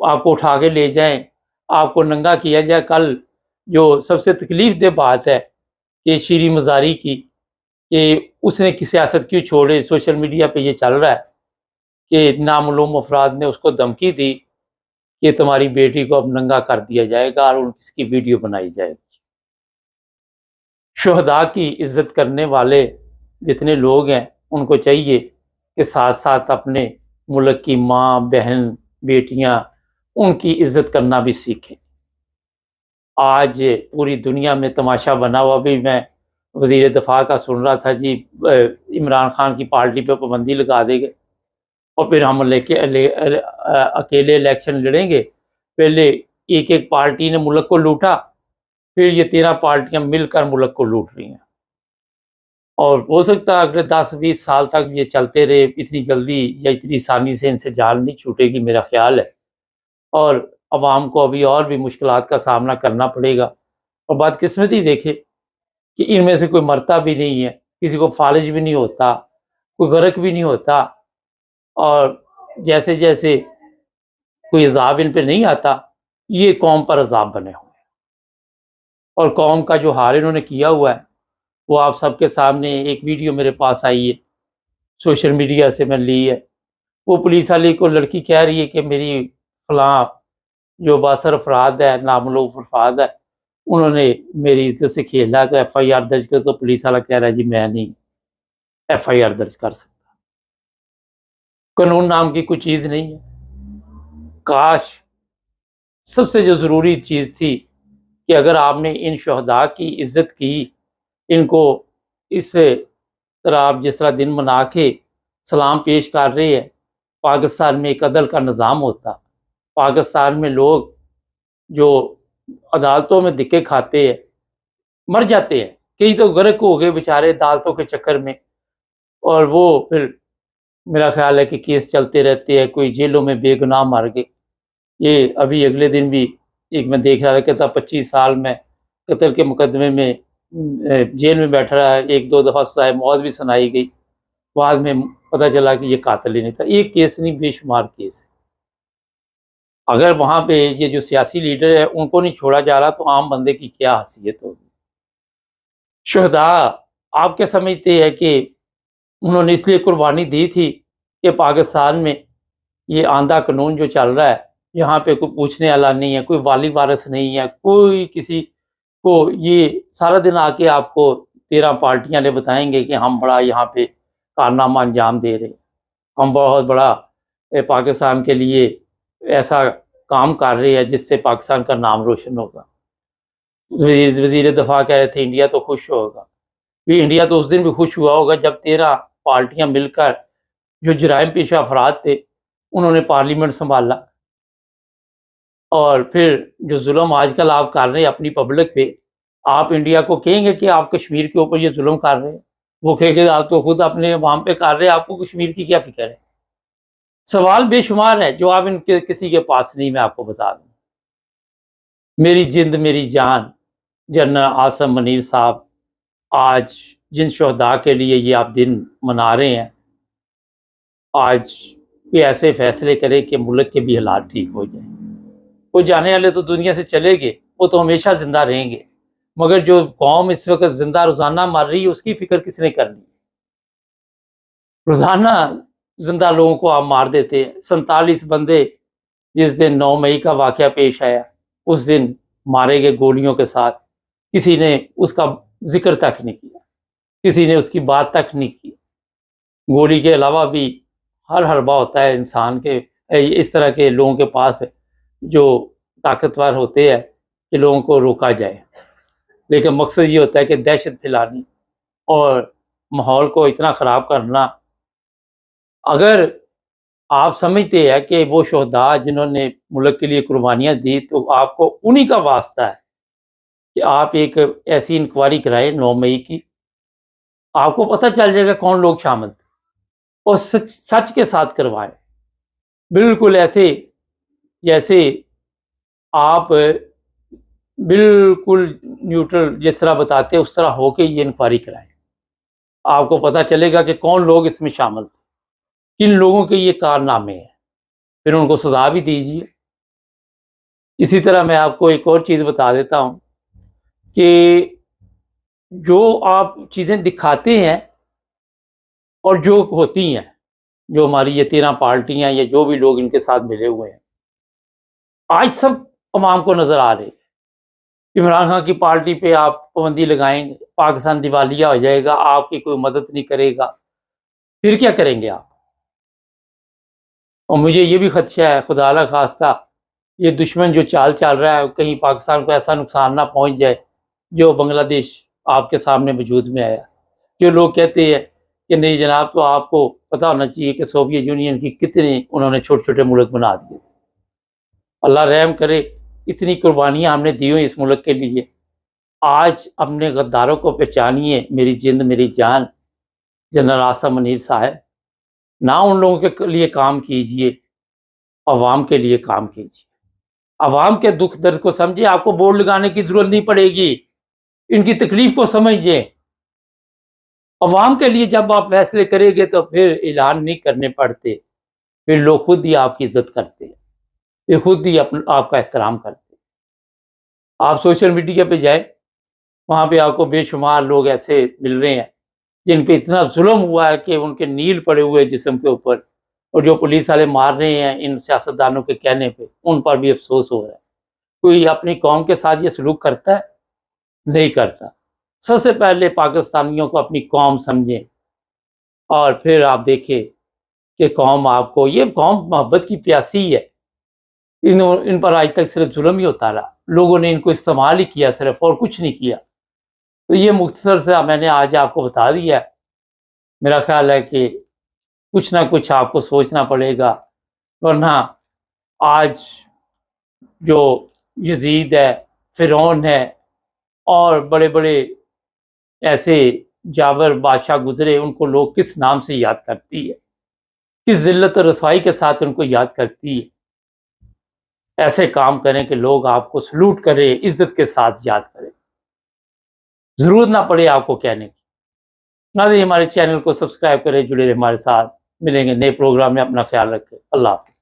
آپ کو اٹھا کے لے جائیں، آپ کو ننگا کیا جائے۔ کل جو سب سے تکلیف دہ بات ہے کہ شیریں مزاری کی، کہ اس نے سیاست کیوں چھوڑے، سوشل میڈیا پہ یہ چل رہا ہے کہ نامعلوم افراد نے اس کو دھمکی دی کہ تمہاری بیٹی کو اب ننگا کر دیا جائے گا اور اس کی ویڈیو بنائی جائے گی۔ شہداء کی عزت کرنے والے جتنے لوگ ہیں ان کو چاہیے کہ ساتھ ساتھ اپنے ملک کی ماں، بہن، بیٹیاں، ان کی عزت کرنا بھی سیکھیں۔ آج پوری دنیا میں تماشا بنا ہوا، بھی میں وزیر دفاع کا سن رہا تھا جی، عمران خان کی پارٹی پہ پابندی لگا دے گے اور پھر ہم اکیلے الیکشن لڑیں گے۔ پہلے ایک ایک پارٹی نے ملک کو لوٹا، پھر یہ 13 پارٹیاں مل کر ملک کو لوٹ رہی ہیں، اور ہو سکتا ہے اگلے 10-20 سال تک یہ چلتے رہے۔ اتنی جلدی یا اتنی آسانی سے ان سے جان نہیں چھوٹے گی، میرا خیال ہے، اور عوام کو ابھی اور بھی مشکلات کا سامنا کرنا پڑے گا۔ اور بدقسمتی دیکھے کہ ان میں سے کوئی مرتا بھی نہیں ہے، کسی کو فالج بھی نہیں ہوتا، کوئی غرق بھی نہیں ہوتا، اور جیسے جیسے کوئی عذاب ان پہ نہیں آتا، یہ قوم پر عذاب بنے ہوئے ہیں۔ اور قوم کا جو حال انہوں نے کیا ہوا ہے وہ آپ سب کے سامنے، ایک ویڈیو میرے پاس آئی ہے، سوشل میڈیا سے میں لی ہے۔ وہ پولیس والی کو لڑکی کہہ رہی ہے کہ میری فلاں جو بااثر افراد ہے، نامعلوم افراد ہے، انہوں نے میری عزت سے کھیلا، تو ایف آئی آر درج کر۔ تو پولیس والا کہہ رہا ہے جی میں نہیں ایف آئی آر درج کر سکتا، قانون نام کی کوئی چیز نہیں ہے۔ کاش سب سے جو ضروری چیز تھی کہ اگر آپ نے ان شہداء کی عزت کی، ان کو اس طرح آپ جس طرح دن منا کے سلام پیش کر رہے ہیں، پاکستان میں ایک عدل کا نظام ہوتا، پاکستان میں لوگ جو عدالتوں میں دھکے کھاتے ہیں، مر جاتے ہیں، کئی تو غرق ہو گئے بیچارے عدالتوں کے چکر میں، اور وہ پھر میرا خیال ہے کہ کیس چلتے رہتے ہیں، کوئی جیلوں میں بے گناہ مر گئے۔ یہ ابھی اگلے دن بھی ایک میں دیکھ رہا تھا کہ 25 سال میں قتل کے مقدمے میں جیل میں بیٹھ رہا ہے، 1-2 دفعہ سزائے موت بھی سنائی گئی، بعد میں پتہ چلا کہ یہ قاتل ہی نہیں تھا۔ ایک کیس نہیں، بے شمار کیس ہے۔ اگر وہاں پہ یہ جو سیاسی لیڈر ہے ان کو نہیں چھوڑا جا رہا تو عام بندے کی کیا حیثیت ہوگی؟ شہداء آپ کیا سمجھتے ہیں کہ انہوں نے اس لیے قربانی دی تھی کہ پاکستان میں یہ آندھا قانون جو چل رہا ہے، یہاں پہ کوئی پوچھنے والا نہیں ہے، کوئی والی وارث نہیں ہے، کوئی کسی کو یہ سارا دن آ کے آپ کو 13 پارٹیاں نے بتائیں گے کہ ہم بڑا یہاں پہ کارنامہ انجام دے رہے ہیں، ہم بہت بڑا پاکستان کے لیے ایسا کام کر رہے ہیں جس سے پاکستان کا نام روشن ہوگا۔ وزیر دفاع کہہ رہے تھے انڈیا تو خوش ہوگا، بھی انڈیا تو اس دن بھی خوش ہوا ہوگا جب 13 پارٹیاں مل کر جو جرائم پیشہ افراد تھے انہوں نے پارلیمنٹ سنبھالا۔ اور پھر جو ظلم آج کل آپ کر رہے ہیں اپنی پبلک پہ، آپ انڈیا کو کہیں گے کہ آپ کشمیر کے اوپر یہ ظلم کر رہے ہیں؟ وہ کہیں گے آپ تو خود اپنے عوام پہ کر رہے ہیں، آپ کو کشمیر کی کیا فکر ہے؟ سوال بے شمار ہے، جواب ان کے کسی کے پاس نہیں۔ میں آپ کو بتا دوں، میری جند میری جان جنرل عاصم منیر صاحب، آج جن شہداء کے لیے یہ آپ دن منا رہے ہیں، آج کوئی ایسے فیصلے کرے کہ ملک کے بھی حالات ٹھیک ہو جائیں۔ وہ جانے والے تو دنیا سے چلے گئے، وہ تو ہمیشہ زندہ رہیں گے، مگر جو قوم اس وقت زندہ روزانہ مر رہی ہے اس کی فکر کس نے کرنی؟ روزانہ زندہ لوگوں کو آپ مار دیتے ہیں۔ 47 بندے جس دن 9 مئی کا واقعہ پیش آیا اس دن مارے گئے گولیوں کے ساتھ، کسی نے اس کا ذکر تک نہیں کیا، کسی نے اس کی بات تک نہیں کی۔ گولی کے علاوہ بھی ہر حربہ ہوتا ہے انسان کے، اس طرح کے لوگوں کے پاس جو طاقتور ہوتے ہیں کہ لوگوں کو روکا جائے، لیکن مقصد یہ ہوتا ہے کہ دہشت پھیلانی اور ماحول کو اتنا خراب کرنا۔ اگر آپ سمجھتے ہیں کہ وہ شہداء جنہوں نے ملک کے لیے قربانیاں دی، تو آپ کو انہی کا واسطہ ہے کہ آپ ایک ایسی انکوائری کرائیں 9 مئی کی، آپ کو پتہ چل جائے گا کون لوگ شامل تھے، اور سچ کے ساتھ کروائیں، بالکل ایسے جیسے آپ بالکل نیوٹرل جس طرح بتاتے ہیں اس طرح ہو کے یہ انکوائری کرائیں۔ آپ کو پتہ چلے گا کہ کون لوگ اس میں شامل تھے، کن لوگوں کے یہ کارنامے ہیں، پھر ان کو سزا بھی دیجیے۔ اسی طرح میں آپ کو ایک اور چیز بتا دیتا ہوں کہ جو آپ چیزیں دکھاتے ہیں اور جو ہوتی ہیں، جو ہماری یہ 13 پارٹیاں یا جو بھی لوگ ان کے ساتھ ملے ہوئے ہیں، آج سب عوام کو نظر آ رہے ہیں۔ عمران خان کی پارٹی پہ آپ پابندی لگائیں گے، پاکستان دیوالیہ ہو جائے گا، آپ کی کوئی مدد نہیں کرے گا، پھر کیا کریں گے آپ؟ اور مجھے یہ بھی خدشہ ہے، خدا نہ خواستہ یہ دشمن جو چال چل رہا ہے، کہیں پاکستان کو ایسا نقصان نہ پہنچ جائے جو بنگلہ دیش آپ کے سامنے وجود میں آیا۔ جو لوگ کہتے ہیں کہ نہیں جناب، تو آپ کو پتہ ہونا چاہیے کہ سوویت یونین کی کتنے انہوں نے چھوٹے چھوٹے ملک بنا دیے۔ اللہ رحم کرے، اتنی قربانیاں ہم نے دی ہوئی اس ملک کے لیے، آج اپنے غداروں کو پہچانیے۔ میری جند میری جان جنرل آصف منیر صاحب، نہ ان لوگوں کے لیے کام کیجئے، عوام کے لیے کام کیجئے، عوام کے دکھ درد کو سمجھے۔ آپ کو بورڈ لگانے کی ضرورت نہیں پڑے گی، ان کی تکلیف کو سمجھیں۔ عوام کے لیے جب آپ فیصلے کریں گے تو پھر اعلان نہیں کرنے پڑتے، پھر لوگ خود ہی آپ کی عزت کرتے ہیں، پھر خود ہی آپ کا احترام کرتے ہیں۔ آپ سوشل میڈیا پہ جائیں، وہاں پہ آپ کو بے شمار لوگ ایسے مل رہے ہیں جن پہ اتنا ظلم ہوا ہے کہ ان کے نیل پڑے ہوئے جسم کے اوپر، اور جو پولیس والے مار رہے ہیں ان سیاستدانوں کے کہنے پہ، ان پر بھی افسوس ہو رہا ہے۔ کوئی اپنی قوم کے ساتھ یہ سلوک کرتا ہے؟ نہیں کرتا۔ سب سے پہلے پاکستانیوں کو اپنی قوم سمجھیں، اور پھر آپ دیکھیں کہ قوم آپ کو، یہ قوم محبت کی پیاسی ہے۔ ان پر آج تک صرف ظلم ہی ہوتا رہا، لوگوں نے ان کو استعمال ہی کیا صرف، اور کچھ نہیں کیا۔ تو یہ مختصر سے میں نے آج آپ کو بتا دیا ہے۔ میرا خیال ہے کہ کچھ نہ کچھ آپ کو سوچنا پڑے گا، ورنہ آج جو یزید ہے، فرعون ہے، اور بڑے بڑے ایسے جابر بادشاہ گزرے، ان کو لوگ کس نام سے یاد کرتی ہے، کس ذلت و رسوائی کے ساتھ ان کو یاد کرتی ہے۔ ایسے کام کریں کہ لوگ آپ کو سلوٹ کرے، عزت کے ساتھ یاد کریں، ضرورت نہ پڑے آپ کو کہنے کی۔ ناظرین، ہمارے چینل کو سبسکرائب کریں، جڑے رہے ہمارے ساتھ۔ ملیں گے نئے پروگرام میں، اپنا خیال رکھیں۔ اللہ حافظ۔